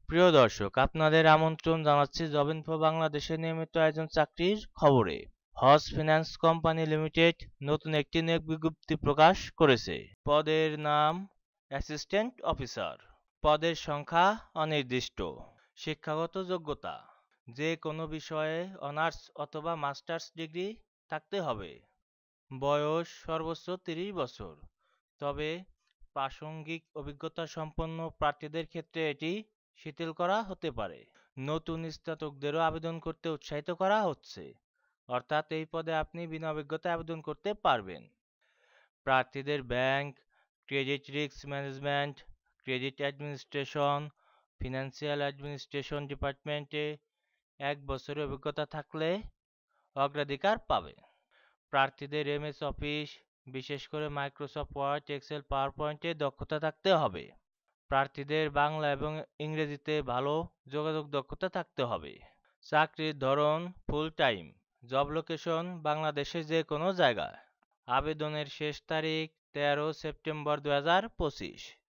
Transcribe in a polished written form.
প্রিয় দর্শক, আপনাদের আমন্ত্রণ জানাচ্ছি জব ইনফো বাংলাদেশের নিয়মিত আয়োজন চাকরির খবরে। হজ ফিন্যান্স কোম্পানি লিমিটেড নতুন একটি নিয়োগ বিজ্ঞপ্তি প্রকাশ করেছে। পদের নাম অ্যাসিস্ট্যান্ট অফিসার। পদের সংখ্যা অনির্দিষ্ট। শিক্ষাগত যোগ্যতা যে কোনো বিষয়ে অনার্স অথবা মাস্টার্স ডিগ্রি থাকতে হবে। বয়স সর্বোচ্চ 30 বছর, তবে প্রাসঙ্গিক অভিজ্ঞতা সম্পন্ন প্রার্থীদের ক্ষেত্রে এটি শিথিল করা হতে পারে। নতুন স্নাতকদেরও আবেদন করতে উৎসাহিত করা হচ্ছে, অর্থাৎ এই পদে আপনি বিনা অভিজ্ঞতায় আবেদন করতে পারবেন। প্রার্থীদের bank, credit risk management, credit administration, financial administration ডিপার্টমেন্টে 1 বছরের অভিজ্ঞতা থাকলে অগ্রাধিকার পাবে। প্রার্থীদের এমএস অফিস, বিশেষ করে মাইক্রোসফট ওয়ার্ড, এক্সেল, পাওয়ার পয়েন্টে দক্ষতা থাকতে হবে। প্রার্থীদের বাংলা এবং ইংরেজিতে ভালো যোগাযোগ দক্ষতা থাকতে হবে। চাকরির ধরন ফুল টাইম। জব লোকেশন বাংলাদেশের যে কোনো জায়গায়। আবেদনের শেষ তারিখ 13 সেপ্টেম্বর 2025।